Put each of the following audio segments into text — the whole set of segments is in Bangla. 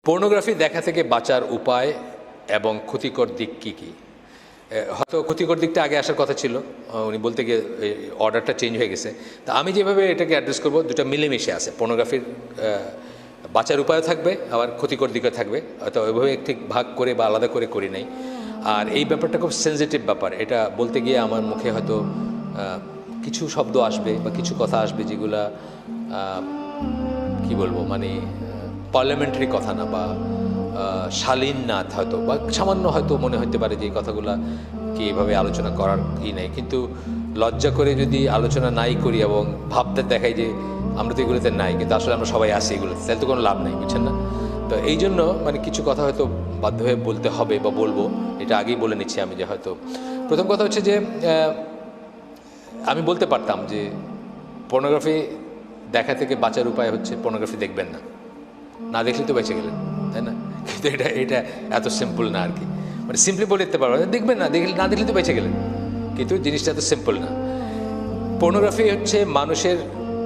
পর্নোগ্রাফি দেখা থেকে বাঁচার উপায় এবং ক্ষতিকর দিক কী কী? হয়তো ক্ষতিকর দিকটা আগে আসার কথা ছিল, উনি বলতে গিয়ে অর্ডারটা চেঞ্জ হয়ে গেছে। তা আমি যেভাবে এটাকে অ্যাড্রেস করবো, দুটো মিলেমিশে আছে। পর্নোগ্রাফির বাঁচার উপায়ও থাকবে, আবার ক্ষতিকর দিকও থাকবে। হয়তো ওইভাবে ঠিক ভাগ করে বা আলাদা করে করি নাই। আর এই ব্যাপারটা খুব সেন্সিটিভ ব্যাপার। এটা বলতে গিয়ে আমার মুখে হয়তো কিছু শব্দ আসবে বা কিছু কথা আসবে যেগুলা কি বলবো, মানে পার্লামেন্টারি কথা না বা শালীন না, হয়তো বা সামান্য হয়তো মনে হতে পারে যে এই কথাগুলা কি এভাবে আলোচনা করার কি নেই। কিন্তু লজ্জা করে যদি আলোচনা নাই করি এবং ভাবতে দেখাই যে আমরা তো এগুলোতে নাই, কিন্তু আসলে আমরা সবাই আসি এগুলোতে, তাহলে তো কোনো লাভ নেই, বুঝছেন না? তো এই জন্য মানে কিছু কথা হয়তো বাধ্য হয়ে বলতে হবে বা বলবো, এটা আগেই বলে নিচ্ছি আমি। যে হয়তো প্রথম কথা হচ্ছে যে আমি বলতে পারতাম যে পর্নোগ্রাফি দেখা থেকে বাঁচার উপায় হচ্ছে পর্নোগ্রাফি দেখবেন না, না দেখলে তো বেঁচে গেলেন, তাই না? কিন্তু এটা এত সিম্পল না আর কি। মানে সিম্পলি বলে দিতে পারবো দেখবেন না, না দেখলে তো বেঁচে গেলেন, কিন্তু জিনিসটা এত সিম্পল না। পর্নোগ্রাফি হচ্ছে মানুষের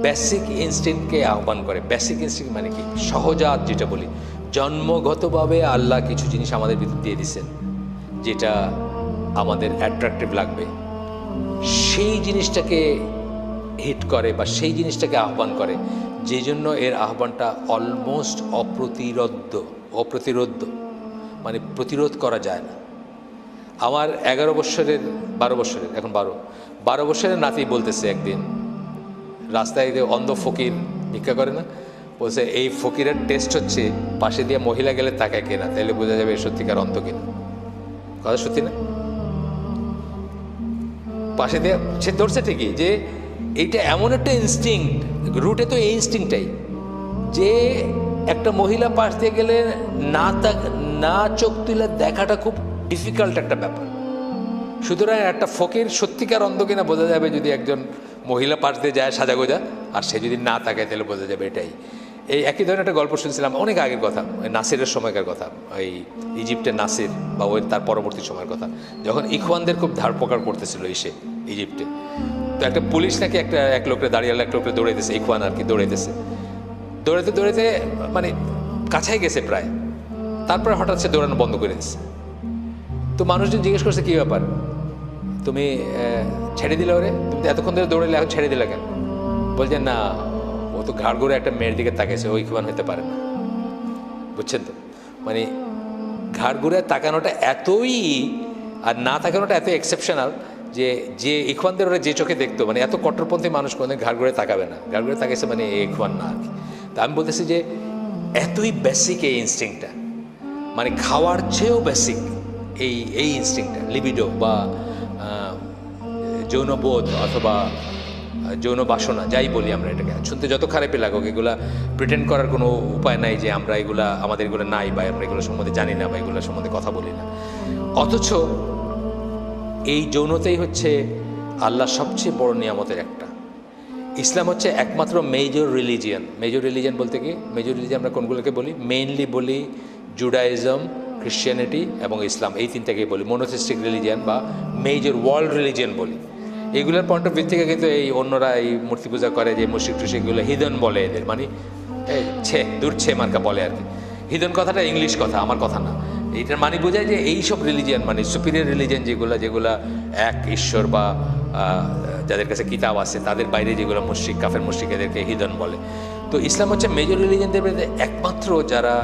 বেসিক ইনস্টিংক্টকে আহ্বান করে। বেসিক ইনস্টিংক্ট মানে কি? সহজাত, যেটা বলি, জন্মগতভাবে আল্লাহ কিছু জিনিস আমাদের ভিতর দিয়ে দিচ্ছেন যেটা আমাদের অ্যাট্রাকটিভ লাগবে, সেই জিনিসটাকে হিট করে বা সেই জিনিসটাকে আহ্বান করে, যে জন্য এর আহ্বানটা অলমোস্ট অপ্রতিরোধ্য, মানে প্রতিরোধ করা যায় না। আমার 11 বছরের 12 বছরের, এখন 12 বছরের নাতি বলতেছে একদিন রাস্তায়, যে অন্ধ ফকির ভিক্ষা করে না, বলছে এই ফকিরের টেস্ট হচ্ছে পাশে দিয়ে মহিলা গেলে তাকায় কিনা, তাইলে বোঝা যাবে সত্যিকার অন্ধ কিনা। কথা সত্যি না? পাশে দিয়ে সে ধরছে ঠিকই, যে এইটা এমন একটা ইনস্টিংক্ট, রুটে তো এই ইনস্টিংক্টটাই, যে একটা মহিলা পাশ দিয়ে গেলে না চোখ তুলে দেখাটা খুব ডিফিকাল্ট একটা ব্যাপার। সুতরাং একটা ফকির সত্যিকার অন্ধ কিনা বোঝা যাবে যদি একজন মহিলা পাশ দিয়ে যায় সাজাগোজা, আর সে যদি না তাকায় তাহলে বোঝা যাবে এটাই। এই একই ধরনের একটা গল্প শুনছিলাম অনেক আগের কথা, নাসিরের সময়কার কথা, ওই ইজিপ্টের নাসির বা ওই তার পরবর্তী সময়ের কথা, যখন ইখওয়ানদের খুব ধারপকার করতেছিল ইজিপ্টে। তো একটা পুলিশ নাকি এক লোকরে দাঁড়িয়ে এক লোকরে দৌড়াইতেছে, ইখওয়ান আর কি দৌড়াইতেছে, দৌড়াইতে মানে কাছাই গেছে প্রায়, তারপরে হঠাৎ সে দৌড়ানো বন্ধ করে দিচ্ছে। তো মানুষজন জিজ্ঞেস করছে কী ব্যাপার, তুমি ছেড়ে দিলে ওরে, তুমি তো এতক্ষণ ধরে দৌড়ালে, এখন ছেড়ে দিলে কেন? বলছেন না, ও তো ঘাড় ঘুরে একটা মেয়ের দিকে তাকাইছে, ওই ইখওয়ান হতে পারে না। বুঝছেন তো? মানে ঘাড় ঘুরে তাকানোটা এতই, আর না তাকানোটা এত এক্সেপশনাল যে ইখওয়ানদের ওরা যে চোখে দেখতো, মানে এত কট্টরপন্থী মানুষ কোনোদিন ঘাড় ঘুরে তাকাবে না। ঘাড় ঘুরে তাকাইছে মানে ইখওয়ান না আর কি। তা আমি বলতেছি যে এতই বেসিক এই ইনস্টিংক্টটা, মানে খাওয়ার চেয়েও বেসিক এই ইনস্টিংক্টটা, লিবিডো বা যৌনবোধ অথবা যৌন বাসনা, যাই বলি আমরা এটাকে, শুনতে যত খারাপই লাগুক, এগুলা প্রিটেন্ড করার কোনো উপায় নাই যে আমরা আমাদের এগুলো নাই বা আমরা এগুলো সম্বন্ধে জানি না বা এগুলো সম্বন্ধে কথা বলি না। অথচ এই যৌনতাই হচ্ছে আল্লাহ সবচেয়ে বড় নিয়ামতের একটা। ইসলাম হচ্ছে একমাত্র মেজর রিলিজিয়ান বলতে কি, মেজর রিলিজিয়ান আমরা কোনগুলোকে বলি? মেইনলি বলি জুডাইজম, খ্রিশ্চিয়ানিটি এবং ইসলাম, এই তিনটাকেই বলি মনোথিস্টিক রিলিজিয়ান বা মেজর ওয়ার্ল্ড রিলিজিয়ান বলি। এগুলোর পয়েন্ট অফ ভিউ থেকে কিন্তু এই অন্যরা এই মূর্তি পূজা করে, যে মুশরিক টুশরিকগুলো হিদন বলে এদের, মানে ছে মার্কা বলে আর কি। হিদন কথাটা ইংলিশ কথা, আমার কথা না। এটার মানে বোঝায় যে এইসব রিলিজিয়ান মানে সুপিরিয়র রিলিজিয়ান, যেগুলা এক ঈশ্বর বা যাদের কাছে কিতাব আছে, তাদের বাইরে যেগুলো মুশরিক, কাফের মুশরিক, এদেরকে হিদন বলে। তো ইসলাম হচ্ছে মেজর রিলিজিয়ানদের মধ্যে একমাত্র যারা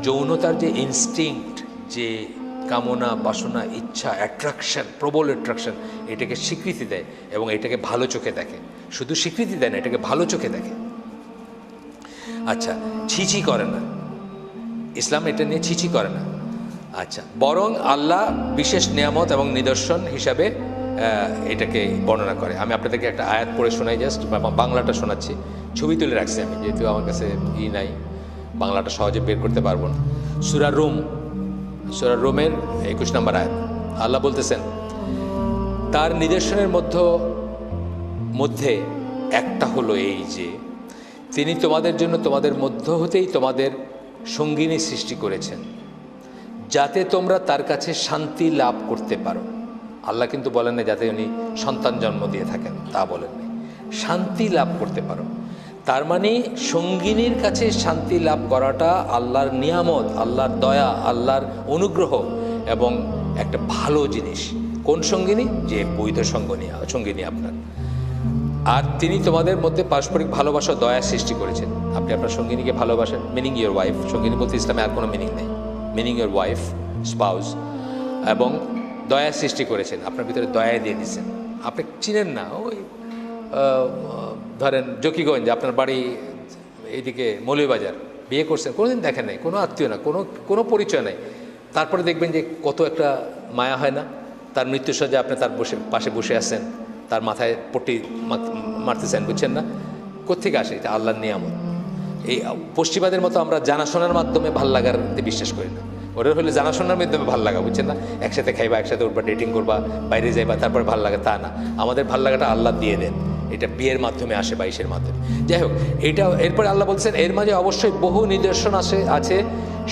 যৌনতার যে ইনস্টিংক্ট, যে কামনা, বাসনা, ইচ্ছা, অ্যাট্রাকশন, প্রবল অ্যাট্রাকশন, এটাকে স্বীকৃতি দেয় এবং এটাকে ভালো চোখে দেখে। শুধু স্বীকৃতি দেয় না, এটাকে ভালো চোখে দেখে। আচ্ছা, ছিছি করে না ইসলাম, এটা নিয়ে ছিছি করে না। আচ্ছা, বরং আল্লাহ বিশেষ নিয়ামত এবং নিদর্শন হিসাবে এটাকে বর্ণনা করে। আমি আপনাদেরকে একটা আয়াত পড়ে শোনাই, জাস্ট বাংলাটা শোনাচ্ছি, ছবি তুলে রাখছি আমি, যেহেতু আমার কাছে নাই, বাংলাটা সহজে বের করতে পারবো না। সূরা রোমের 21 নম্বর আয়াত, আল্লাহ বলতেছেন, তার নিদর্শনের মধ্যে একটা হলো এই যে তিনি তোমাদের জন্য তোমাদের মধ্য হতেই তোমাদের সঙ্গিনী সৃষ্টি করেছেন, যাতে তোমরা তার কাছে শান্তি লাভ করতে পারো। আল্লাহ কিন্তু বলেন না যাতে উনি সন্তান জন্ম দিয়ে থাকেন, তা বলেন নাই, শান্তি লাভ করতে পারো। তার মানে সঙ্গিনীর কাছে শান্তি লাভ করাটা আল্লাহর নিয়ামত, আল্লাহর দয়া, আল্লাহর অনুগ্রহ এবং একটা ভালো জিনিস। কোন সঙ্গিনী? যে বৈধ সঙ্গিনী আপনার। আর তিনি তোমাদের মধ্যে পারস্পরিক ভালোবাসা, দয়া সৃষ্টি করেছেন। আপনি আপনার সঙ্গিনীকে ভালোবাসেন, মিনিং ইয়োর ওয়াইফ। সঙ্গিনী বলতে ইসলামে আর কোনো মিনিং নেই, মিনিং ইয়োর ওয়াইফ, স্পাউস। এবং দয়া সৃষ্টি করেছেন, আপনার ভিতরে দয়া দিয়ে দিচ্ছেন। আপনি চিনেন না, ওই ধরেন জকিগঞ্জ, আপনার বাড়ি এইদিকে মৌলভীবাজার, বিয়ে করছেন, কোনোদিন দেখেন নাই, কোনো আত্মীয় না, কোনো পরিচয় নাই, তারপরে দেখবেন যে কত একটা মায়া হয় না। তার মৃত্যুসজ্জা আপনি তার পাশে বসে আছেন, তার মাথায় পট্টি মারতেছেন, বুঝছেন না? কোত্থেকে আসে? এটা আল্লাহর নিয়ামত। এই পশ্চিমাদের মতো আমরা জানাশোনার মাধ্যমে ভাল লাগাতে বিশ্বাস করি না। ওরা হলে জানাশোনার মাধ্যমে ভাল লাগা, বুঝছেন না? একসাথে খাইবা, একসাথে উঠবা, ডেটিং করবা, বাইরে যাইবা, তারপরে ভাল লাগা, তা না। আমাদের ভাল লাগাটা আল্লাহ দিয়ে দেন, এটা বিয়ের মাধ্যমে আসে, বাইশের মাধ্যমে। যাই হোক, এটা এরপরে আল্লাহ বলছেন এর মাঝে অবশ্যই বহু নিদর্শন আছে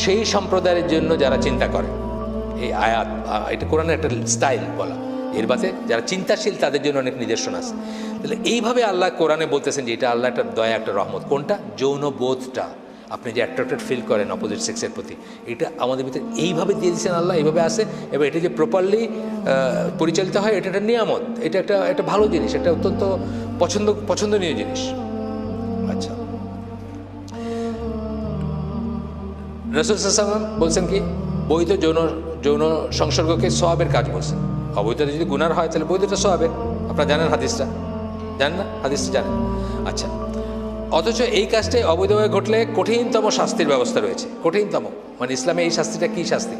সেই সম্প্রদায়ের জন্য যারা চিন্তা করে। এই আয়াত, এটা কোরআনের একটা স্টাইল বলা, এর বাদে যারা চিন্তাশীল তাদের জন্য অনেক নিদর্শন আছে। তাহলে এইভাবে আল্লাহ কোরআনে বলতেছেন যে এটা আল্লাহ একটা দয়া, একটা রহমত। কোনটা? যৌন বোধটা, আপনি যে অ্যাট্রাক্টেড ফিল করেন অপোজিট সেক্সের প্রতি, এটা আমাদের ভিতরে এইভাবে দিয়ে দিচ্ছেন আল্লাহ, এইভাবে আসে। এবং এটা যে প্রপারলি পরিচালিত হয়, এটা একটা নিয়ামত, এটা একটা ভালো জিনিস, এটা অত্যন্ত পছন্দনীয় জিনিস। আচ্ছা, রাসূল সাল্লাল্লাহু আলাইহি ওয়াসাল্লাম বলছেন কি? বৈধ যৌন সংসর্গকে সওয়াবের কাজ বলছেন। অবৈধতা যদি গুনার হয় তাহলে বৈধতা সওয়াবের। আপনারা জানেন হাদিসটা? জানেন না? হাদিসটা জানেন? আচ্ছা, অথচ এই কাজটাই অবৈধভাবে ঘটলে কঠিনতম শাস্তির ব্যবস্থা রয়েছে। কঠিনতম মানে ইসলামে এই শাস্তিটা কী শাস্তি?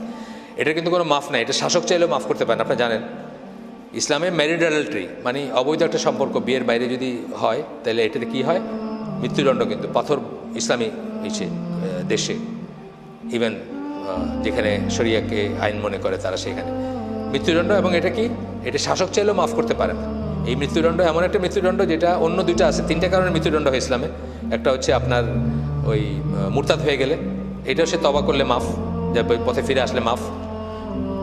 এটা কিন্তু কোনো মাফ নাই, এটা শাসক চাইলেও মাফ করতে পারেন। আপনারা জানেন ইসলামে ম্যারিড অ্যাডাল্টারি মানে অবৈধ একটা সম্পর্ক বিয়ের বাইরে যদি হয় তাহলে এটাতে কী হয়? মৃত্যুদণ্ড। কিন্তু পাথর ইসলামী দেশে, ইভেন যেখানে শরিয়াকে আইন মনে করে তারা, সেখানে মৃত্যুদণ্ড। এবং এটা কি? এটা শাসক চাইলেও মাফ করতে পারে না। এই মৃত্যুদণ্ড এমন একটা মৃত্যুদণ্ড যেটা অন্য দুইটা আছে, তিনটা কারণে মৃত্যুদণ্ড হয় ইসলামে। একটা হচ্ছে আপনার ওই মুরতাদ হয়ে গেলে, এটাও সে তওবা করলে মাফ, যা পথে ফিরে আসলে মাফ।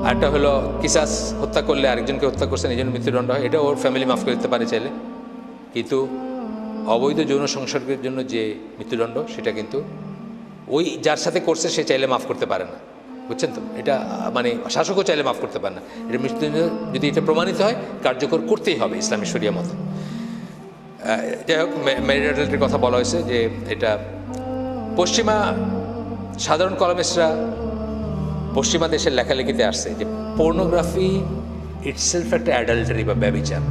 আরেকটা হলো কিসাস, হত্যা করলে, আরেকজনকে হত্যা করছেন এই জন্য মৃত্যুদণ্ড হয়, এটা ওর ফ্যামিলি মাফ করে দিতে পারে চাইলে। কিন্তু অবৈধ যৌন সংসর্গের জন্য যে মৃত্যুদণ্ড, সেটা কিন্তু ওই যার সাথে করছে সে চাইলে মাফ করতে পারে না, বুঝছেন তো? এটা মানে শাসকও চাইলে মাফ করতে পারে না। এটা মৃত্যুদণ্ড যদি এটা প্রমাণিত হয়, কার্যকর করতেই হবে ইসলামী শরিয়া মতে। যাই হোক, ম্যারিড অ্যাডাল্টারির কথা বলা হয়েছে যে এটা পশ্চিমা সাধারণ কলামিস্টরা পশ্চিমা দেশের লেখালেখিতে আসছে যে পর্নোগ্রাফি ইটসেলফ একটা অ্যাডাল্টারি বা ব্যভিচার।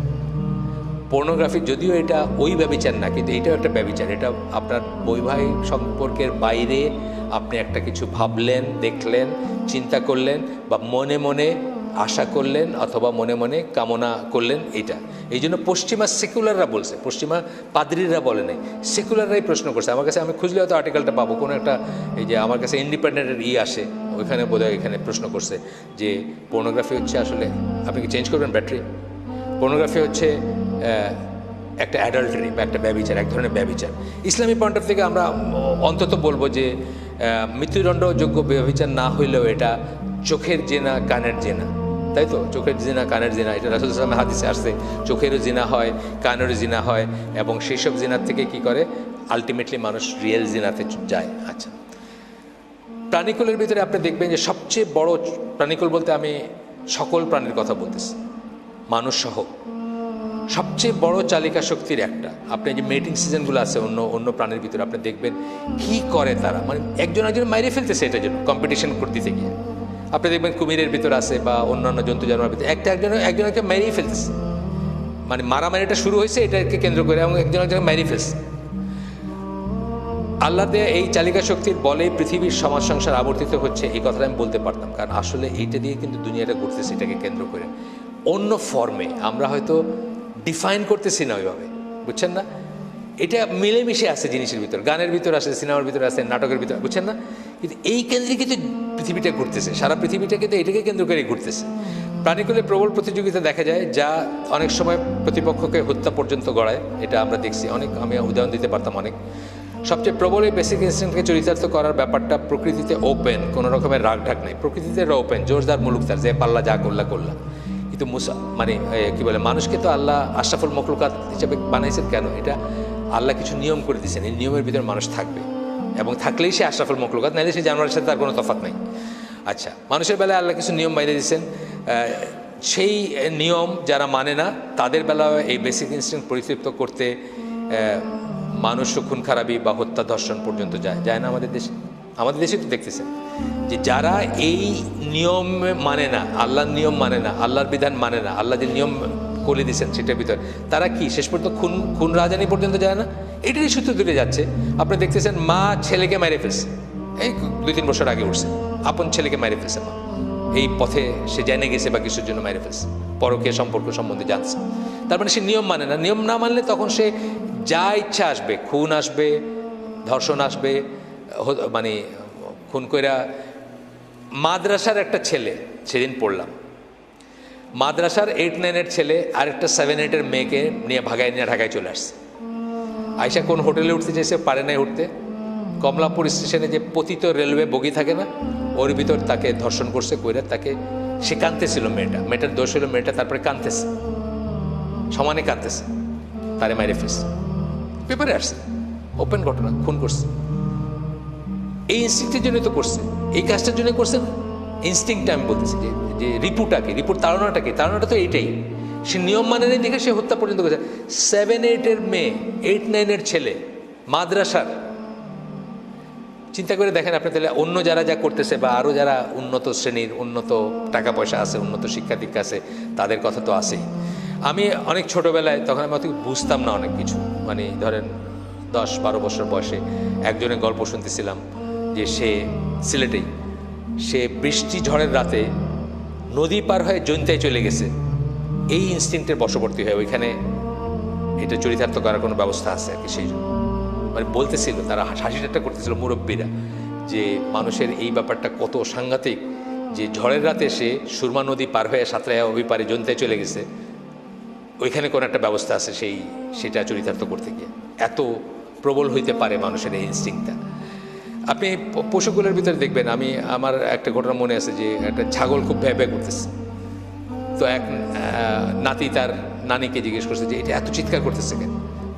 পর্নোগ্রাফি যদিও এটা ওই ব্যভিচার না, কিন্তু এটাও একটা ব্যভিচার। এটা আপনার বৈবাহিক সম্পর্কের বাইরে আপনি একটা কিছু ভাবলেন, দেখলেন, চিন্তা করলেন, বা মনে মনে আশা করলেন অথবা মনে মনে কামনা করলেন, এটা। এই জন্য পশ্চিমা সেকুলাররা বলছে, পশ্চিমা পাদ্রীরা বলে নাই, সেকুলাররাই প্রশ্ন করছে আমার কাছে। আমি খুঁজলে হয়তো আর্টিকেলটা পাবো, কোনো একটা এই যে আমার কাছে ইন্ডিপেন্ডেন্টের আসে, ওইখানে বোধহয় এখানে প্রশ্ন করছে যে পর্নোগ্রাফি হচ্ছে আসলে, আপনি কি চেঞ্জ করবেন ব্যাটারি? পর্নোগ্রাফি হচ্ছে একটা অ্যাডাল্টারি বা একটা ব্যভিচার, এক ধরনের ব্যভিচার। ইসলামী পয়েন্ট অফ থেকে আমরা অন্তত বলবো যে মৃত্যুদণ্ডযোগ্য ব্যভিচার না হইলেও এটা চোখের জেনা, কানের জেনা, তাই তো? চোখের জিনা, কানের জিনা, এটা রাসূল সাল্লাল্লাহু আলাইহি ওয়াসাল্লামের হাদিসে আসছে। চোখেরও জিনা হয়, কানেরও জিনা হয়, এবং সেই সব জিনার থেকে কি করে আলটিমেটলি মানুষ রিয়েল জিনাতে যায়। আচ্ছা, প্রাণীকুলের ভিতরে আপনি দেখবেন যে সবচেয়ে বড় প্রাণীকুল বলতে আমি সকল প্রাণীর কথা বলতেছি, মানুষ সহ, সবচেয়ে বড় চালিকা শক্তির একটা। আপনি যে মেটিং সিজনগুলো আছে অন্য প্রাণীর ভিতরে, আপনি দেখবেন কি করে তারা, মানে একজন মাইরে ফেলতেছে এটার জন্য কম্পিটিশন করতে গিয়ে। আপনি দেখবেন কুমিরের ভিতরে আছে বা অন্যান্য জন্তু জানোয়ারের ভিতরে একজনকে মেরেই ফেলতেছে, মানে মারামারিটা শুরু হয়েছে এটাকে কেন্দ্র করে, এবং একজনকে মেরে ফেলছে। আল্লাহ দেয়া এই চালিকা শক্তির বলে পৃথিবীর সমাজ সংসার আবর্তিত হচ্ছে, এই কথাটা আমি বলতে পারতাম, কারণ আসলে এইটা দিয়ে কিন্তু দুনিয়াটা ঘুরতেছে, এটাকে কেন্দ্র করে। অন্য ফর্মে আমরা হয়তো ডিফাইন করতেছি না ওইভাবে, বুঝছেন না? এটা মিলেমিশে আছে জিনিসের ভিতর, গানের ভিতর আছে, সিনেমার ভিতরে আছে, নাটকের ভিতরে, বুঝছেন না? কিন্তু এই কেন্দ্রে কিন্তু পৃথিবীটা ঘুরতেছে, সারা পৃথিবীটা কিন্তু এটাকে কেন্দ্র করে ঘুরতেছে। প্রাণীকুলে প্রবল প্রতিযোগিতা দেখা যায়, যা অনেক সময় প্রতিপক্ষকে হত্যা পর্যন্ত গড়ায়, এটা আমরা দেখছি অনেক। আমি উদাহরণ দিতে পারতাম অনেক। সবচেয়ে প্রবল এই বেসিক ইনস্টিংক্টকে চরিতার্থ করার ব্যাপারটা প্রকৃতিতে ওপেন, কোনো রকমের রাগ ঢাক নেই, প্রকৃতিতে ওপেন, জোরদার মুলুকদার, যে পাল্লা যা করলা। কিন্তু মানে কি বলে, মানুষকে তো আল্লাহ আশরাফুল মখলুকাত হিসেবে বানাইছেন। কেন? এটা আল্লাহ কিছু নিয়ম করে দিয়েছেন, এই নিয়মের ভিতরে মানুষ থাকবে এবং থাকলেই সে আশরাফুল মখলুকাত, নাইলে সে জানোয়ারের সাথে তার কোনো তফাৎ নাই। আচ্ছা, মানুষের বেলায় আল্লাহ কিছু নিয়ম বাইরে দিয়েছেন, সেই নিয়ম যারা মানে না তাদের বেলায় এই বেসিক ইনস্টিংক্ট পরিতৃপ্ত করতে মানুষ খুন খারাপি বা হত্যা ধর্ষণ পর্যন্ত যায় না আমাদের দেশে। আমাদের দেশে তো দেখতেছেন যে যারা এই নিয়ম মানে না, আল্লাহর নিয়ম মানে না, আল্লাহর বিধান মানে না, আল্লাহ যে নিয়ম করে দিয়েছেন সেটার ভিতরে তারা কি শেষ পর্যন্ত খুন রাজানি পর্যন্ত যায় না? এটারই সূত্র ধরে যাচ্ছে। আপনি দেখতেছেন মা ছেলেকে মেরে ফেলছে, এই 2-3 বছর আগে উঠছে, আপন ছেলেকে মেরে ফেলছে মা, এই পথে সে জেনে গেছে বা কিছুর জন্য মেরে ফেলছে, পরকীয়া সম্পর্ক সম্বন্ধে জানছে। তার মানে সে নিয়ম মানে না। নিয়ম না মানলে তখন সে যা ইচ্ছা আসবে, খুন আসবে, ধর্ষণ আসবে, মানে খুন কইরা। মাদ্রাসার একটা ছেলে, সেদিন পড়লাম, মাদ্রাসার 8-9-এর ছেলে আরেকটা 7-8-এর মেয়েকে নিয়ে ভাগায় নিয়ে ঢাকায় চলে আসছে। আয়সা কোন হোটেলে উঠতে চাইছে, পারে নাই উঠতে, কমলাপুর স্টেশনে যে পতিত রেলওয়ে বগি থাকে না, ওর ভিতর তাকে ধর্ষণ করছে, কইরা তাকে, সে কাঁদতেছিল, মেয়েটার দোষ হলো মেয়েটা তারপরে কাঁদতেছে, সমানে কাঁদতেছে, তারে মাইরে ফেলছে, পেপারে আসছে, ওপেন ঘটনা, খুন করছে। এই ইনস্টিংক্টের জন্য তো করছে, এই কাজটার জন্য করছে না। ইনস্টিংক্টটা আমি বলতেছি যে রিপুর তাড়নাটা তো এইটাই। সে নিয়ম মানে নেই দেখে সে হত্যা পর্যন্ত করেছে। 7-8-এর মেয়ে, 8-9-এর ছেলে, মাদ্রাসার। চিন্তা করে দেখেন আপনি তাহলে অন্য যারা যা করতেছে বা আরও যারা উন্নত শ্রেণীর, উন্নত টাকা পয়সা আছে, উন্নত শিক্ষা দীক্ষা আছে, তাদের কথা তো আছেই। আমি অনেক ছোটোবেলায়, তখন আমি অত বুঝতাম না অনেক কিছু, মানে ধরেন 10-12 বছর বয়সে একজনের গল্প শুনতেছিলাম যে সে সিলেটেই, সে বৃষ্টি ঝড়ের রাতে নদী পার হয়ে জৈন্তায় চলে গেছে, এই ইনস্টিংক্টের বশবর্তী হয়ে। ওইখানে এটা চরিতার্থ করার কোনো ব্যবস্থা আছে আর কি, সেই জন্য মানে বলতেছিল, তারা হাসি ঠাট্টা করতেছিল মুরব্বীরা, যে মানুষের এই ব্যাপারটা কত সাংঘাতিক, যে ঝড়ের রাতে সে সুরমা নদী পার হয়ে সাঁতরাইয়া ওই পারে জৈন্তায় চলে গেছে, ওইখানে কোনো একটা ব্যবস্থা আছে সেটা চরিতার্থ করতে গিয়ে। এত প্রবল হইতে পারে মানুষের এই ইনস্টিংক্টটা। আপনি পশুগুলোর ভিতরে দেখবেন, আমার একটা ঘটনা মনে আছে যে একটা ছাগল খুব ভ্যাঁ ভ্যাঁ করতেছে, তো এক নাতি তার নানিকে জিজ্ঞেস করছে যে এটা এত চিৎকার করতেছে কেন?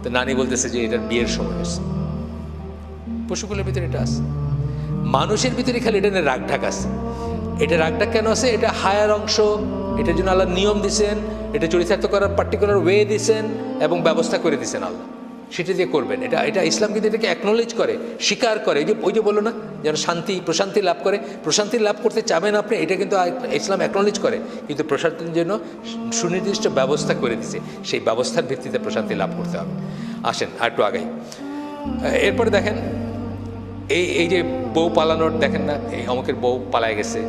তো নানি বলতেছে যে এটার বিয়ের সময় হয়েছে। পশুগুলোর ভিতরে এটা আছে, মানুষের ভিতরে খালি এটা নিয়ে রাগ ঢাক আছে। এটা রাগ ঢাক কেন আছে? এটা হায়ার অংশ, এটার জন্য আল্লাহ নিয়ম দিছেন, এটা চরিতার্থ করার পার্টিকুলার ওয়ে দিছেন এবং ব্যবস্থা করে দিছেন আল্লাহ, সেটা দিয়ে করবেন। এটা ইসলাম কিন্তু এটাকে অ্যাকনোলেজ করে, স্বীকার করে। ওই যে বললো না, যেন প্রশান্তি লাভ করে, প্রশান্তি লাভ করতে চাবেন আপনি, এটা কিন্তু ইসলাম অ্যাকনোলেজ করে, কিন্তু প্রশান্তির জন্য সুনির্দিষ্ট ব্যবস্থা করে দিছে, সেই ব্যবস্থার ভিত্তিতে প্রশান্তি লাভ করতে হবে। আসেন আর একটু আগাই। এরপরে দেখেন এই যে বউ পালানোর, দেখেন না, এই অমুকের বউ পালায় গেছে,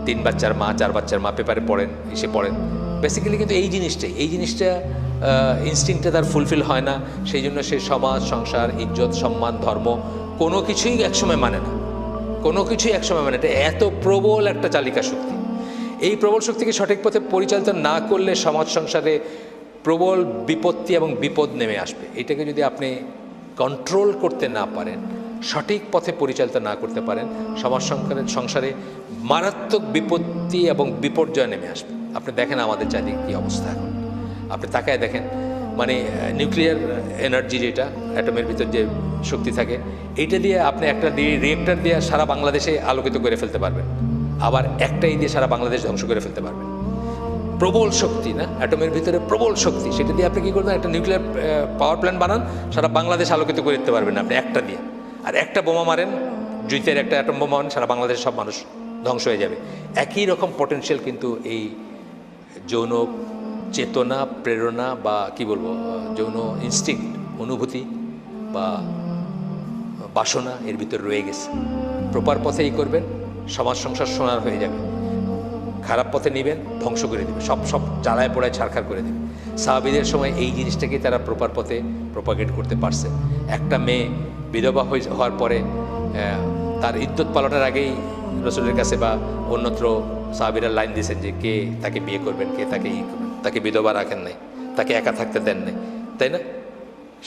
3 বাচ্চার মা, 4 বাচ্চার মা, পেপারে পড়েন। বেসিক্যালি কিন্তু এই জিনিসটা ইনস্টিংক্টটা তার ফুলফিল হয় না, সেই জন্য সে সমাজ, সংসার, ইজ্জত, সম্মান, ধর্ম কোনো কিছুই একসময় মানে না, এটা এত প্রবল একটা চালিকা শক্তি। এই প্রবল শক্তিকে সঠিক পথে পরিচালিত না করলে সমাজ সংসারে প্রবল বিপত্তি এবং বিপদ নেমে আসবে। এটাকে যদি আপনি কন্ট্রোল করতে না পারেন, সঠিক পথে পরিচালিত না করতে পারেন, সমাজ সংসারে মারাত্মক বিপত্তি এবং বিপর্যয় নেমে আসবে। আপনি দেখেন আমাদের চারিদিকে কী অবস্থা এখন, আপনি তাকায় দেখেন, মানে নিউক্লিয়ার এনার্জি, যেটা অ্যাটমের ভিতর যে শক্তি থাকে, এইটা দিয়ে আপনি একটা রিয়েক্টর দিয়ে সারা বাংলাদেশে আলোকিত করে ফেলতে পারবেন, আবার একটাই দিয়ে সারা বাংলাদেশ ধ্বংস করে ফেলতে পারবেন। প্রবল শক্তি না, অ্যাটমের ভিতরে প্রবল শক্তি, সেটা দিয়ে আপনি কী করবেন, একটা নিউক্লিয়ার পাওয়ার প্ল্যান্ট বানান, সারা বাংলাদেশ আলোকিত করে দিতে পারবেন আপনি একটা দিয়ে। আর একটা বোমা মারেন, জুইতের একটা অ্যাটম বোমা মারেন, সারা বাংলাদেশের সব মানুষ ধ্বংস হয়ে যাবে। একই রকম পটেনশিয়াল কিন্তু এই যৌন চেতনা, প্রেরণা বা কি বলবো, যৌন ইনস্টিংক্ট, অনুভূতি বা বাসনা এর ভিতর রয়ে গেছে। প্রপার পথে এই করবেন, সমাজ সংসার সোনার হয়ে যাবে। খারাপ পথে নেবেন, ধ্বংস করে দেবে, সব জ্বালায় পোড়ায় ছারখার করে দেবে। সাহাবীদের সময় এই জিনিসটাকে তারা প্রপার পথে প্রপাগেট করতে পারছে। একটা মেয়ে বিধবা হওয়ার পরে তার ইদ্যত পালনের আগেই রসুলের কাছে বা অন্যত্র সাহাবীরা লাইন দিয়েছেন যে কে তাকে বিয়ে করবেন, কে তাকে করবেন। তাকে বিধবা রাখেন নাই, তাকে একা থাকতে দেন নাই, তাই না?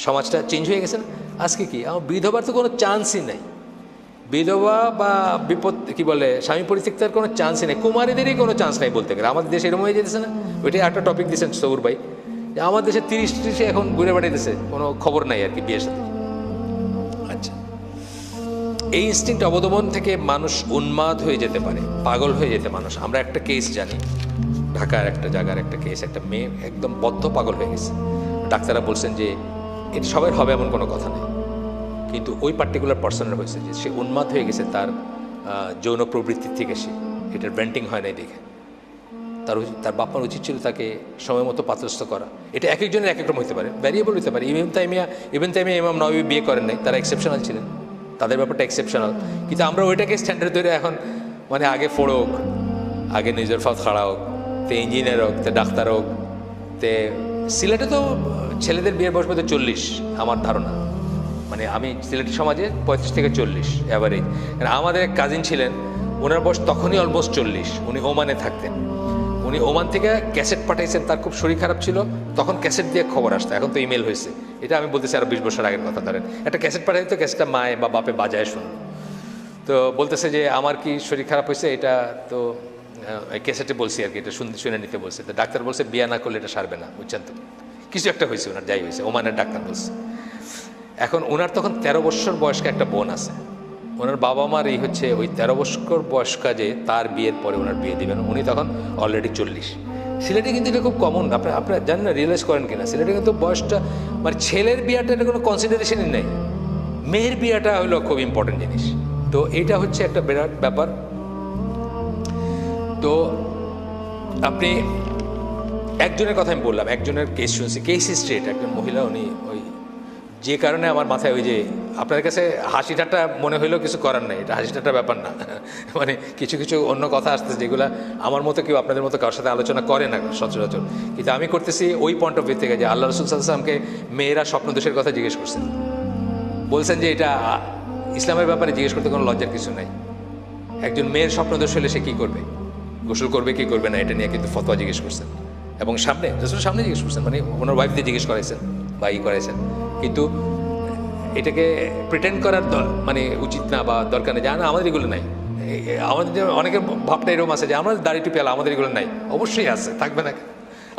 সমাজটা চেঞ্জ হয়ে গেছে না? আজকে কি আমার বিধবার তো কোনো চান্সই নাই, বিধবা বা কি বলে স্বামী পরিত্যক্তার কোনো চান্সই নেই, কুমারীদেরই কোনো চান্স নাই বলতে গেলে। আমাদের দেশে এরকম হয়ে যেতেছে না? ওইটাই একটা টপিক দিয়েছেন সৌর ভাই, যে আমার দেশে 30 এখন ঘুরে বেড়াইতেছে, কোনো খবর নাই আর কি বিয়ের সাথে। আচ্ছা, এই ইনস্টিংক্ট অবদমন থেকে মানুষ উন্মাদ হয়ে যেতে পারে, পাগল হয়ে যেতে মানুষ। আমরা একটা কেস জানি, ঢাকার একটা জায়গার একটা কেস, একটা মেয়ে একদম বদ্ধ পাগল হয়ে গেছে। ডাক্তাররা বলছেন যে এটা সবার হবে এমন কোনো কথা নেই, কিন্তু ওই পার্টিকুলার পার্সনের হয়েছে যে সে উন্মাদ হয়ে গেছে তার যৌন প্রবৃত্তির থেকে। সে এটার ব্যান্টিং হয় নাই দেখে তার বাপ্পার উচিত ছিল তাকে সময় মতো পাত্রস্থ করা। এটা এক একজনের এক এক রকম হতে পারে, ভ্যারিয়েবল হতে পারে। ইবনে তাইমিয়া ইমাম নবী বিয়ে করেন নাই, তারা এক্সেপশনাল ছিলেন, তাদের ব্যাপারটা এক্সেপশনাল। কিন্তু আমরা ওইটাকে স্ট্যান্ডার্ড ধরে এখন মানে আগে ফোড়ক, আগে নিজের ফাত খাড়া হোক, তে ইঞ্জিনিয়ার হোক, তে ডাক্তার হোক। তে সিলেটে তো ছেলেদের বিয়ের বয়স মধ্যে 40 আমার ধারণা, মানে আমি সিলেটি সমাজে 35 থেকে 40 অ্যাভারেজ। কারণ আমাদের এক কাজিন ছিলেন, ওনার বয়স তখনই অলমোস্ট 40, উনি ওমানে থাকতেন। উনি ওমান থেকে ক্যাসেট পাঠাইছেন, তার খুব শরীর খারাপ ছিল, তখন ক্যাসেট দিয়ে খবর আসতো, এখন তো ইমেল হয়েছে। এটা আমি বলতেছি আরও 20 বছর আগের কথা। ধরেন একটা ক্যাসেট পাঠাই, তো ক্যাসেটটা মায়ে বা বাপে বাজায় শুনল, তো বলতেছে যে আমার কি শরীর খারাপ হয়েছে, এটা তো ক্যাসেটে বলছি আর কি, এটা শুনে নিতে বলছে। তো ডাক্তার বলছে বিয়া না করলে এটা সারবে না, বুঝছেন তো, কিছু একটা হয়েছে ওনার, যাই হয়েছে, ওমানের ডাক্তার বলছে। এখন ওনার তখন 13 বছর বয়স্ক একটা বোন আছে। ওনার বাবা মার এই হচ্ছে ওই 13 বছর বয়স্কা যে তার বিয়ের পরে ওনার বিয়ে দিবেন, উনি তখন অলরেডি 40। সিলেটে কিন্তু এটা খুব কমন, আপনারা জানেন না, রিয়েলাইজ করেন কিনা, সিলেটে কিন্তু বয়সটা মানে ছেলের বিয়েটা এটা কোনো কনসিডারেশনই নেই, মেয়ের বিয়েটা হলো খুব ইম্পর্টেন্ট জিনিস। তো এইটা হচ্ছে একটা বিরাট ব্যাপার। তো আপনি একজনের কথা আমি বললাম, একজনের কেস শুনছি, কেস হিস্ট্রি, এটা একজন মহিলা, উনি ওই যে কারণে আমার মাথায় ওই যে আপনার কাছে হাসি ঠাট্টা মনে হইলেও কিছু করার নাই, এটা হাসি ঠাট্টা ব্যাপার না, মানে কিছু কিছু অন্য কথা আসতেছে যেগুলো আমার মতো কেউ আপনাদের মতো কারোর সাথে আলোচনা করে না সচরাচর, কিন্তু আমি করতেছি ওই পয়েন্ট অফ ভিউ থেকে যে আল্লাহ রসুল সাল্লাল্লাহু আলাইহি ওয়াসাল্লামকে মেয়েরা স্বপ্নদোষের কথা জিজ্ঞেস করছেন, বলছেন যে এটা ইসলামের ব্যাপারে জিজ্ঞেস করতে কোনো লজ্জার কিছু নাই। একজন মেয়ের স্বপ্নদোষ হলে সে কী করবে, গোসল করবে কি করবে না, এটা নিয়ে কিন্তু ফতোয়া জিজ্ঞেস করছেন, এবং রাসূলের সামনে জিজ্ঞেস করছেন, মানে ওনার ওয়াইফ দিয়ে জিজ্ঞেস করাইছেন বা করাইছেন। কিন্তু এটাকে প্রিটেন্ড করার মানে উচিত না বা দরকার নেই, জানা আমাদের এগুলো নাই। আমাদের অনেকের ভাবটা এরকম আছে যে আমাদের দাড়ি টুপি আলা, আমাদের এগুলো নাই। অবশ্যই আছে, থাকবে না,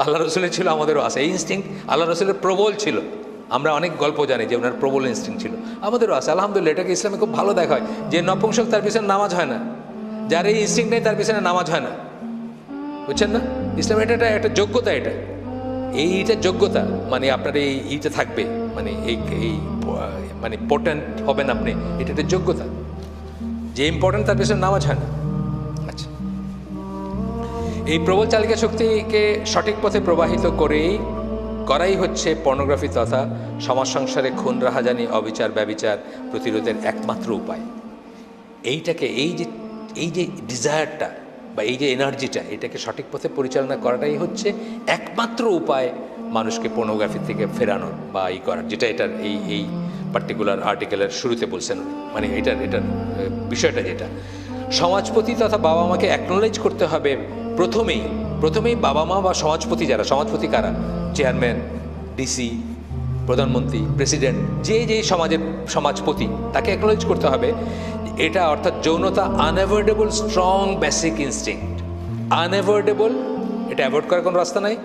আল্লাহ রসুলের ছিল, আমাদেরও আছে। এই ইনস্টিংক্ট আল্লাহ রসুলের প্রবল ছিল, আমরা অনেক গল্প জানি যে ওনার প্রবল ইনস্টিংক্ট ছিল, আমাদেরও আছে আলহামদুলিল্লাহ। এটাকে ইসলামে খুব ভালো দেখা হয় যে নপুংসক তার পিছনে নামাজ হয় না, যার এই ইনস্টিংক্ট নেই তার পিছনে নামাজ হয় না, বুঝছেন না? ইসলাম এটা একটা যোগ্যতা, এইটা যোগ্যতা, মানে আপনার এইটা থাকবে, মানে এই মানে ইম্পর্ট্যান্ট হবেন আপনি, এটা একটা যোগ্যতা, যে ইম্পর্ট্যান্ট তার পিছনে নামাজ হয় না। আচ্ছা, এই প্রবল চালিকা শক্তিকে সঠিক পথে প্রবাহিত করাই হচ্ছে পর্নোগ্রাফি তথা সমাজ সংসারে খুন, রাহাজানি, অবিচার, ব্যভিচার প্রতিরোধের একমাত্র উপায়। এইটাকে এই যে ডিজায়ারটা বা এই যে এনার্জিটা, এটাকে সঠিক পথে পরিচালনা করাটাই হচ্ছে একমাত্র উপায় মানুষকে পর্নোগ্রাফি থেকে ফেরানোর বা করার, যেটা এটার এই পার্টিকুলার আর্টিকেলের শুরুতে বলছেন, মানে এটার বিষয়টা যেটা সমাজপতি তথা বাবা মাকে অ্যাকনোলেজ করতে হবে প্রথমেই বাবা মা বা সমাজপতি, যারা সমাজপতি কারা, চেয়ারম্যান, ডিসি, প্রধানমন্ত্রী, প্রেসিডেন্ট, যে সমাজের সমাজপতি, তাকে অ্যাকনোলেজ করতে হবে এটা, অর্থাৎ যৌনতা unavoidable strong basic instinct, unavoidable, এটা অ্যাভয়েড করার কোনো রাস্তা নাই,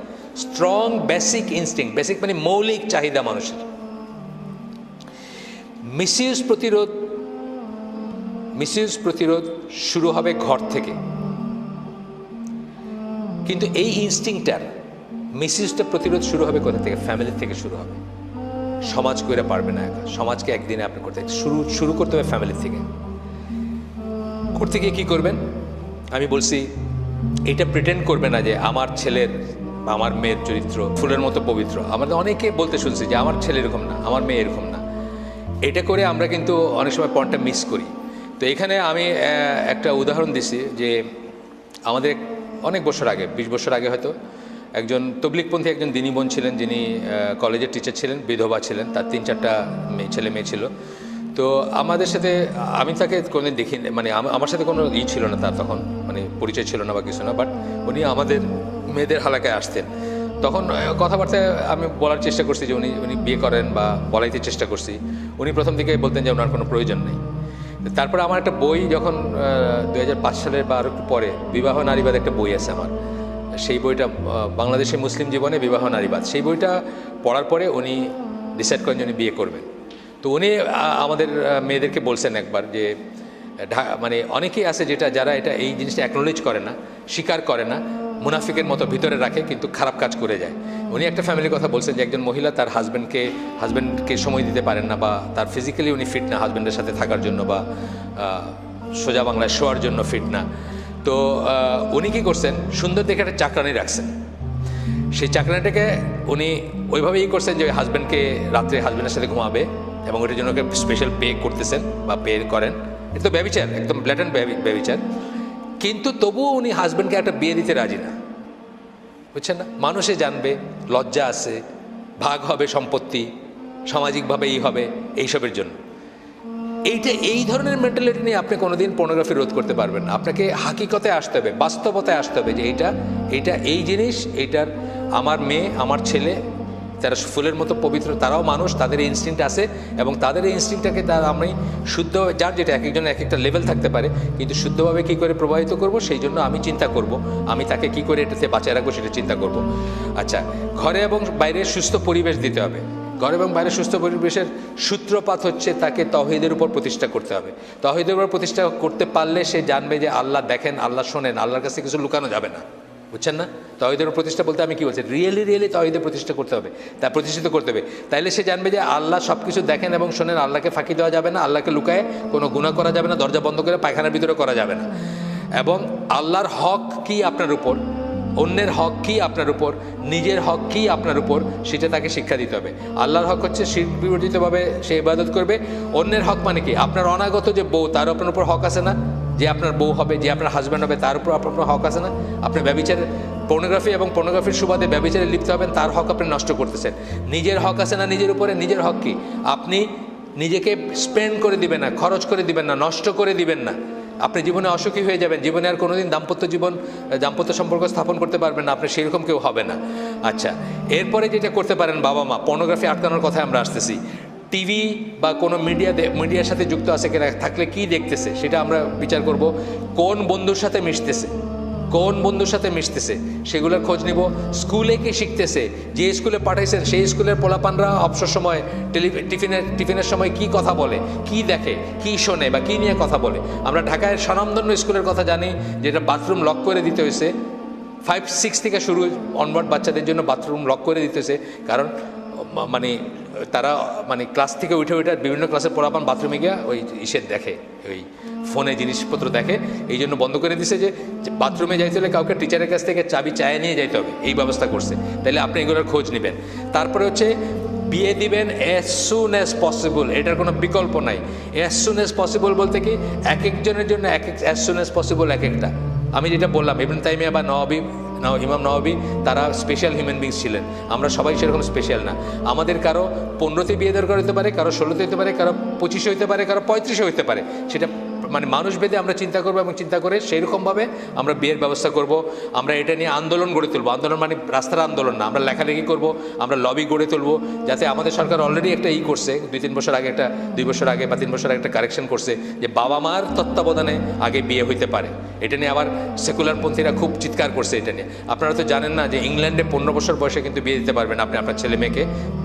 স্ট্রং বেসিক ইনস্টিংক্ট, বেসিক মানে মৌলিক চাহিদা মানুষের। মিসইউজ প্রতিরোধ শুরু হবে ঘর থেকে, কিন্তু এই ইনস্টিংক্টটার মিসইউজটা প্রতিরোধ শুরু হবে কোথা থেকে? ফ্যামিলি থেকে শুরু হবে। সমাজ করে পারবে না একা, সমাজকে একদিনে আপনি করতে শুরু করতে হবে ফ্যামিলি থেকে। করতে গিয়ে কী করবেন? আমি বলছি এটা প্রিটেন্ড করবে না যে আমার ছেলের বা আমার মেয়ের চরিত্র ফুলের মতো পবিত্র। আমাদের অনেকে বলতে শুনছি যে আমার ছেলে এরকম না, আমার মেয়ে এরকম না। এটা করে আমরা কিন্তু অনেক সময় পয়েন্টটা মিস করি। তো এখানে আমি একটা উদাহরণ দিছি যে আমাদের অনেক বছর আগে, 20 বছর আগে হয়তো, একজন তবলিগপন্থী একজন দিনী বোন ছিলেন, যিনি কলেজের টিচার ছিলেন, বিধবা ছিলেন, তার 3-4টা ছেলে মেয়ে ছিল। তো আমাদের সাথে, আমি তাকে কোনোদিন দেখি, মানে আমার সাথে কোনো ছিল না তার, তখন মানে পরিচয় ছিল না বা কিছু না, বাট উনি আমাদের মেয়েদের হালাকায় আসতেন। তখন কথাবার্তায় আমি বলার চেষ্টা করছি যে উনি বিয়ে করেন বা বলাইতে চেষ্টা করছি। উনি প্রথম দিকে বলতেন যে ওনার কোনো প্রয়োজন নেই। তারপরে আমার একটা বই, যখন 2005 সালের বা আরও একটু পরে, বিবাহ নারীবাদ একটা বই আছে আমার, সেই বইটা বাংলাদেশি মুসলিম জীবনে বিবাহ নারীবাদ, সেই বইটা পড়ার পরে উনি ডিসাইড করেন যে উনি বিয়ে করবেন। তো উনি আমাদের মেয়েদেরকে বলছেন একবার যে মানে অনেকেই আছে যারা এটা এই জিনিসটা অ্যাকনোলেজ করে না, স্বীকার করে না, মুনাফিকের মতো ভিতরে রাখে কিন্তু খারাপ কাজ করে যায়। উনি একটা ফ্যামিলির কথা বলছেন যে একজন মহিলা তার হাজব্যান্ডকে সময় দিতে পারেন না, বা তার ফিজিক্যালি উনি ফিট না হাজব্যান্ডের সাথে থাকার জন্য, বা সোজা বাংলায় শোয়ার জন্য ফিট না। তো উনি কী করছেন, সুন্দর দেখে একটা চাকরানি রাখছেন। সেই চাকরানিটাকে উনি ওইভাবেই করছেন যে হাজব্যান্ডকে রাত্রে হাজব্যান্ডের সাথে ঘুমাবে, এবং ওটার জন্য ওকে স্পেশাল পে করতেছেন বা পে করেন। এটা তো ব্যভিচার, একদম ব্ল্যাটেন্ট ব্যভিচার। কিন্তু তবুও উনি হাজব্যান্ডকে একটা বিয়ে দিতে রাজি না, বুঝছেন না? মানুষে জানবে, লজ্জা আছে, ভাগ হবে সম্পত্তি, সামাজিকভাবে হবে, এইসবের জন্য। এই ধরনের মেন্টালিটি নিয়ে আপনি কোনোদিন পর্নোগ্রাফি রোধ করতে পারবেন না। আপনাকে হাকিকতে আসতে হবে, বাস্তবতায় আসতে হবে যে এইটা এই জিনিস, এইটার আমার মেয়ে আমার ছেলে যারা ফুলের মতো পবিত্র, তারাও মানুষ, তাদের এই ইনস্টিংক্ট আছে, এবং তাদের এই ইনস্টিংক্টটাকে আমি শুদ্ধ, যার যেটা এক একজনের এক একটা লেভেল থাকতে পারে, কিন্তু শুদ্ধভাবে কী করে প্রবাহিত করব সেই জন্য আমি চিন্তা করব, আমি তাকে কি করে এটাতে বাঁচিয়ে রাখবো সেটা চিন্তা করব। আচ্ছা, ঘরে এবং বাইরে সুস্থ পরিবেশ দিতে হবে। ঘর এবং বাইরে সুস্থ পরিবেশের সূত্রপাত হচ্ছে তাকে তৌহিদের উপর প্রতিষ্ঠা করতে হবে। তৌহিদের উপর প্রতিষ্ঠা করতে পারলে সে জানবে যে আল্লাহ দেখেন, আল্লাহ শোনেন, আল্লাহর কাছে কিছু লুকানো যাবে না, বুঝছেন না? তৌহিদের প্রতিষ্ঠা বলতে আমি কি বলছি, রিয়েলি তৌহিদের প্রতিষ্ঠা করতে হবে, তা প্রতিষ্ঠিত করতে হবে। তাইলে সে জানবে যে আল্লাহ সব কিছু দেখেন এবং শোনেন, আল্লাহকে ফাঁকি দেওয়া যাবে না, আল্লাহকে লুকায় কোনো গুনাহ করা যাবে না, দরজা বন্ধ করে পায়খানার ভিতরে করা যাবে না। এবং আল্লাহর হক কি আপনার উপর, অন্যের হক কি আপনার উপর, নিজের হক কি আপনার উপর, সেটা তাকে শিক্ষা দিতে হবে। আল্লাহর হক হচ্ছে শিরক বিবর্জিতভাবে সে ইবাদত করবে। অন্যের হক মানে কি, আপনার অনাগত যে বউ, তার আপনার উপর হক আছে না? যে আপনার বউ হবে, যে আপনার হাজব্যান্ড হবে, তার উপর আপনার হক আছে না? আপনি ব্যভিচারের পর্নোগ্রাফি এবং পর্নোগ্রাফির সুবাদে ব্যভিচারে লিপ্ত হবেন, তার হক আপনি নষ্ট করতেছেন। নিজের হক আছে না নিজের উপরে? নিজের হক কি, আপনি নিজেকে স্পেন্ড করে দিবেন না, খরচ করে দিবেন না, নষ্ট করে দিবেন না। আপনি জীবনে অসুখী হয়ে যাবেন, জীবনে আর কোনোদিন দাম্পত্য সম্পর্ক স্থাপন করতে পারবেন না, আপনি সেরকম কেউ হবে না। আচ্ছা, এরপরে যেটা করতে পারেন বাবা মা, পর্নোগ্রাফি আটকানোর কথায় আমরা আসতেছি। টিভি বা কোনো মিডিয়ার সাথে যুক্ত আছে কিনা, থাকলে কি দেখতেছে সেটা আমরা বিচার করব। কোন বন্ধুর সাথে মিশতেছে সেগুলোর খোঁজ নিব। স্কুলে কি শিখতেছে, যে স্কুলে পাঠাইছেন সেই স্কুলের পোলাপানরা অবসর সময় টিফিনের সময় কি কথা বলে, কি দেখে, কি শোনে, বা কি নিয়ে কথা বলে। আমরা ঢাকায় স্বনামধন্য স্কুলের কথা জানি, যেটা বাথরুম লক করে দিতে হয়েছে। 5-6 থেকে শুরু অনওয়ার্ড বাচ্চাদের জন্য বাথরুম লক করে দিতেছে, কারণ তারা ক্লাস থেকে উঠে বিভিন্ন ক্লাসের পোলাপান বাথরুমে গিয়ে ওই দেখে, ওই ফোনে জিনিসপত্র দেখে, এই জন্য বন্ধ করে দিছে যে বাথরুমে যাইতে হলে কাউকে টিচারের কাছ থেকে চাবি চায়ে নিয়ে যাইতে হবে, এই ব্যবস্থা করছে। তাহলে আপনি এগুলোর খোঁজ নেবেন। তারপরে হচ্ছে বিয়ে দিবেন অ্যাজ সুন অ্যাজ পসিবল, এটার কোনো বিকল্প নাই। অ্যাজ সুন অ্যাজ পসিবল বলতে কি, এক একজনের জন্য অ্যাজ সুন অ্যাজ পসিবল এক একটা। আমি যেটা বললাম, ইবনে তাইমিয়া বা ইমাম নওয়াবী তারা স্পেশাল হিউম্যান বিংস ছিলেন, আমরা সবাই সেরকম স্পেশাল না। আমাদের কারো 15তে বিয়ে দরকার হতে পারে, কারো 16তে হতে পারে, কারো 25 হতে পারে, কারো 35 হতে পারে। সেটা মানুষ ভেদে আমরা চিন্তা করবো, এবং চিন্তা করে সেইরকমভাবে আমরা বিয়ের ব্যবস্থা করব। আমরা এটা নিয়ে আন্দোলন গড়ে তুলব। আন্দোলন মানে রাস্তার আন্দোলন না, আমরা লেখালেখি করব, আমরা লবি গড়ে তুলব, যাতে আমাদের সরকার অলরেডি একটা করছে, 2-3 বছর আগে, 2 বছর আগে বা 3 বছর আগে একটা কারেকশন করছে, যে বাবা মার তত্ত্বাবধানে আগে বিয়ে হইতে পারে। এটা নিয়ে আবার সেকুলার পন্থীরা খুব চিৎকার করছে এটা নিয়ে। আপনারা তো জানেন না যে ইংল্যান্ডে 15 বছর বয়সে কিন্তু বিয়ে দিতে পারবেন আপনি আপনার ছেলে মেয়েকে,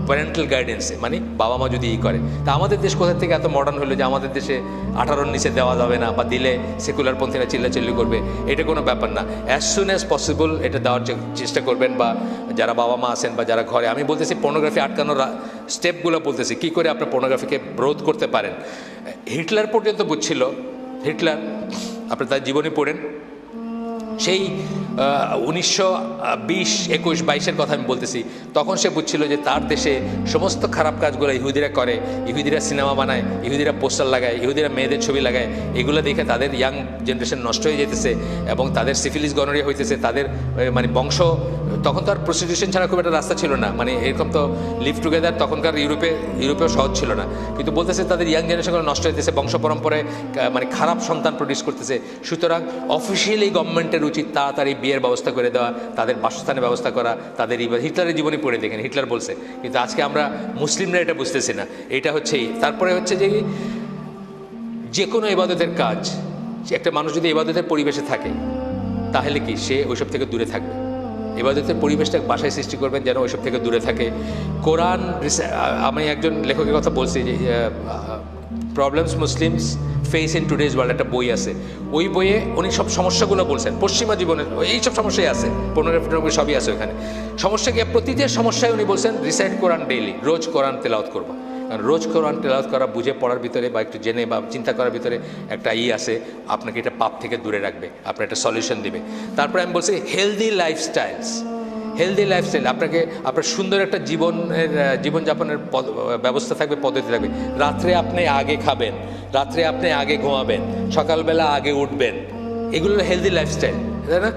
প্যারেন্টাল গাইডেন্সে, বাবা মা যদি করে। তা আমাদের দেশ কোথা থেকে এত মডার্ন হলো যে আমাদের দেশে 18-র নিচে দেওয়া যাবে না, বা দিলে সেকুলার পন্থীরা চিল্লাচিল্লি করবে? এটা কোনো ব্যাপার না। অ্যাজ সুন অ্যাজ পসিবল এটা দেওয়ার চেষ্টা করবেন, বা যারা বাবা মা আছেন বা যারা ঘরে, আমি বলতেছি পর্নোগ্রাফি আটকানোর স্টেপগুলো বলতেছি, কী করে আপনার পর্নোগ্রাফিকে রোধ করতে পারেন। হিটলার পর্যন্ত বুঝছিল, হিটলার আপনি তার জীবনী পড়েন, সেই 1920-21-22-এর কথা আমি বলতেছি, তখন সে বুঝছিল যে তার দেশে সমস্ত খারাপ কাজগুলো ইহুদিরা করে, ইহুদিরা সিনেমা বানায়, ইহুদিরা পোস্টার লাগায়, ইহুদিরা মেয়েদের ছবি লাগায়, এগুলো দেখে তাদের ইয়াং জেনারেশন নষ্ট হয়ে যেতেছে, এবং তাদের সিফিলিস গনোরিয়া হইতেছে, তাদের বংশ। তখন তো আর প্রস্টিটিউশন ছাড়া খুব একটা রাস্তা ছিল না, এরকম তো লিভ টুগেদার তখনকার ইউরোপেও সহজ ছিল না। কিন্তু বলতেছে তাদের ইয়াং জেনারেশনগুলো নষ্ট হইতেছে, বংশ পরম্পরায় খারাপ সন্তান প্রডিউস করতেছে। সুতরাং অফিসিয়ালি গভর্নমেন্টের উচিত তাড়াতাড়ি বিয়ের ব্যবস্থা করে দেওয়া, তাদের বাসস্থানের ব্যবস্থা করা, তাদের হিটলারের জীবনী পড়ে দেখেন, হিটলার বলছে। কিন্তু আজকে আমরা মুসলিমরা এটা বুঝতেছি না। এটা হচ্ছেই। তারপরে হচ্ছে যে কোনো ইবাদতের কাজ, একটা মানুষ যদি ইবাদতের পরিবেশে থাকে, তাহলে কি সে ওইসব থেকে দূরে থাকবে। ইবাদতের পরিবেশটা বাসায় সৃষ্টি করবেন যেন ওইসব থেকে দূরে থাকে। কোরআন, আমি একজন লেখকের কথা বলছি যে problems Muslims face in today's world, একটা বই আছে, ওই বইয়ে উনি সব সমস্যাগুলো বলছেন পশ্চিমা জীবনের, এইসব সমস্যাই আছে, পনেরো সবই আছে ওখানে। সমস্যা কি? প্রতিটি সমস্যায় উনি বলছেন রিসাইট কোরআন ডেইলি, রোজ কোরআন তেলাওয়াত করবো। কারণ রোজ কোরআন তেলাওয়াত করা, বুঝে পড়ার ভিতরে বা একটু জেনে বা চিন্তা করার ভিতরে একটা আছে, আপনাকে এটা পাপ থেকে দূরে রাখবে, আপনার একটা সলিউশন দিবে। তারপরে আমি বলছি হেলদি লাইফস্টাইলস, হেলদি লাইফস্টাইল, আপনাকে আপনার সুন্দর একটা জীবনযাপনের ব্যবস্থা থাকবে, পদ্ধতি থাকবে। রাত্রে আপনি আগে খাবেন, রাত্রে আপনি আগে ঘুমাবেন, সকালবেলা আগে উঠবেন, এগুলো হেলদি লাইফস্টাইল, তাই না?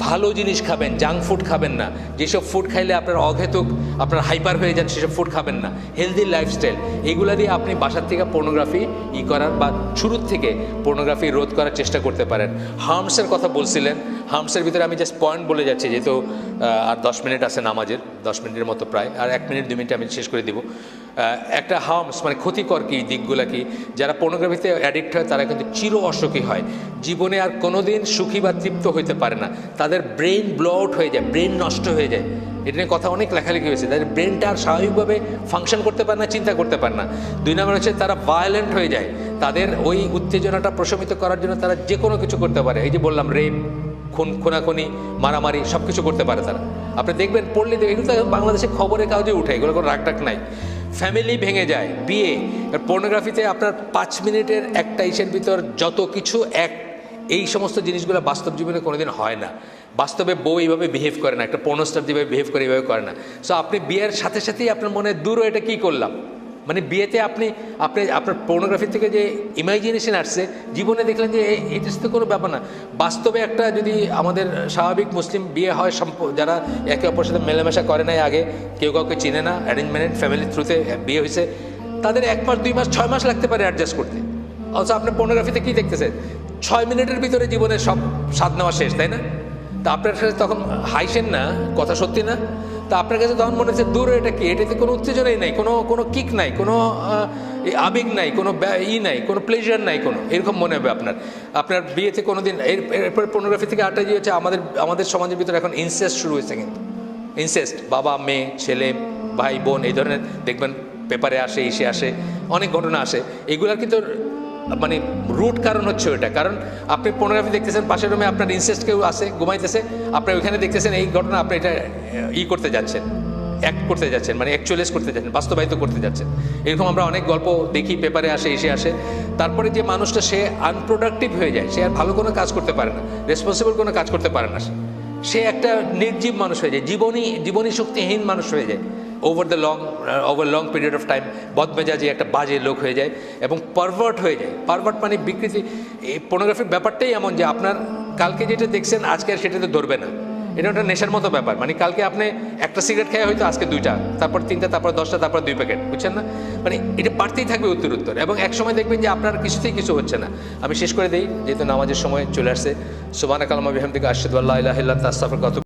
ভালো জিনিস খাবেন, জাঙ্ক ফুড খাবেন না, যেসব ফুড খাইলে আপনার অহেতুক আপনার হাইপার হয়ে যান সেসব ফুড খাবেন না, হেলদি লাইফস্টাইল। এইগুলো দিয়ে আপনি বাসার থেকে পর্নোগ্রাফি করার বা শুরুর থেকে পর্নোগ্রাফি রোধ করার চেষ্টা করতে পারেন। হার্মসের কথা বলছিলেন, হার্মসের ভিতরে আমি জাস্ট পয়েন্ট বলে যাচ্ছি, যেহেতু আর 10 মিনিট আছে নামাজের, 10 মিনিটের মতো প্রায়, আর 1 মিনিট 2 মিনিট আমি শেষ করে দিব। একটা হার্মস মানে ক্ষতিকর কি দিকগুলা কি, যারা পর্নোগ্রাফিতে অ্যাডিক্ট হয় তারা কিন্তু চির অসুখী হয়, জীবনে আর কোনোদিন সুখী বা তৃপ্ত হইতে পারে না, তাদের ব্রেন ব্লো আউট হয়ে যায়, ব্রেন নষ্ট হয়ে যায়। এটা নিয়ে কথা অনেক লেখালেখি হয়েছে, তাদের ব্রেনটা আর স্বাভাবিকভাবে ফাংশন করতে পারে না, চিন্তা করতে পারে না। 2 নম্বর হচ্ছে তারা ভায়োলেন্ট হয়ে যায়, তাদের ওই উত্তেজনাটা প্রশমিত করার জন্য তারা যে কোনো কিছু করতে পারে। এই যে বললাম, রেপ, খুনাখুনি, মারামারি সব কিছু করতে পারে তারা। আপনি দেখবেন, পড়লে এগুলো তো বাংলাদেশে খবরের কাগজে উঠে, এগুলো কোনো রাগটাক নাই। ফ্যামিলি ভেঙে যায়, বিয়ে। পর্নোগ্রাফিতে আপনার 5 মিনিটের একটা ইসের ভিতর যত কিছু এই সমস্ত জিনিসগুলো বাস্তব জীবনে কোনোদিন হয় না। বাস্তবে বউ এইভাবে বিহেভ করে না, একটা পর্নোস্টার যেভাবে বিহেভ করে এইভাবে করে না। সো আপনি বিয়ের সাথে সাথেই আপনার মনে দূরও এটা কী করলাম, মানে বিয়েতে আপনি আপনার পর্নোগ্রাফি থেকে যে ইমাজিনেশন আসছে, জীবনে দেখলেন যে এটা তো কোনো ব্যাপার না। বাস্তবে একটা যদি আমাদের স্বাভাবিক মুসলিম বিয়ে হয়, যারা একে অপরের সাথে মেলামেশা করে নাই আগে, কেউ কাউকে চিনে না, অ্যারেঞ্জমেন্ট ফ্যামিলির থ্রুতে বিয়ে হয়েছে, তাদের 1 মাস 2 মাস 6 মাস লাগতে পারে অ্যাডজাস্ট করতে। অথচ আপনার পর্নোগ্রাফিতে কী দেখতেছেন, 6 মিনিটের ভিতরে জীবনের সব স্বাদ নেওয়া শেষ, তাই না? তা আপনার কাছে তখন হাইসেন না, কথা সত্যি না? তা আপনার কাছে তখন মনে হচ্ছে দূরে এটা কি, এটাতে কোনো উত্তেজনাই নাই, কোনো কিক নাই, কোনো আবেগ নাই, কোনো নাই, কোনো প্লেজার নাই, কোনো এরকম মনে হবে আপনার বিয়েতে কোনো দিন। এরপরে পর্নোগ্রাফি থেকে আরেকটা যে হচ্ছে, আমাদের সমাজের ভিতরে এখন ইনসেস্ট শুরু হয়েছে। কিন্তু ইনসেস্ট, বাবা মেয়ে, ছেলে ভাই বোন, এই ধরনের দেখবেন পেপারে আসে, এসে আসে, অনেক ঘটনা আসে। এগুলার কিন্তু মানে রুট কারণ হচ্ছে ওইটা, কারণ আপনি পর্নোগ্রাফি দেখতেছেন, পাশের রুমে আপনার ইনসেস্ট কেউ আছে, ঘুমাইতেছে, আপনি ওইখানে দেখতেছেন এই ঘটনা, আপনি এটা করতে যাচ্ছেন, অ্যাক্ট করতে যাচ্ছেন, মানে অ্যাকচুয়ালাইজ করতে যাচ্ছেন, বাস্তবায়িত করতে যাচ্ছেন। এরকম আমরা অনেক গল্প দেখি, পেপারে আসে, এসে আসে। তারপরে যে মানুষটা সে আনপ্রোডাক্টিভ হয়ে যায়, সে আর ভালো কোনো কাজ করতে পারে না, রেসপন্সিবল কোনো কাজ করতে পারে না, সে একটা নির্জীব মানুষ হয়ে যায়, জীবনী শক্তিহীন মানুষ হয়ে যায়। Over long period of time বদমেজাজি একটা বাজে লোক হয়ে যায় এবং পারভার্ট হয়ে যায়। পারভার্ট মানে বিকৃতি। এই পর্নোগ্রাফির ব্যাপারটাই এমন যে আপনার কালকে যেটা দেখছেন আজকে আর সেটাতে ধরবে না, এটা একটা নেশার মতো ব্যাপার। মানে কালকে আপনি একটা সিগারেট খেয়ে হয়তো আজকে 2টা, তারপর 3টা, তারপর 10টা, তারপর 2 প্যাকেট, বুঝছেন না? মানে এটা বাড়তেই থাকবে উত্তর, এবং এক সময় দেখবেন যে আপনার কিছুতেই কিছু হচ্ছে না। আমি শেষ করে দিই, যেহেতু নামাজের সময় চলে আসছে। সুবহানাকা আল্লাহুম্মা ওয়া বিহামদিকা আশহাদু আল্লা ইলাহা ইল্লা আনতা আস্তাগফিরুকা।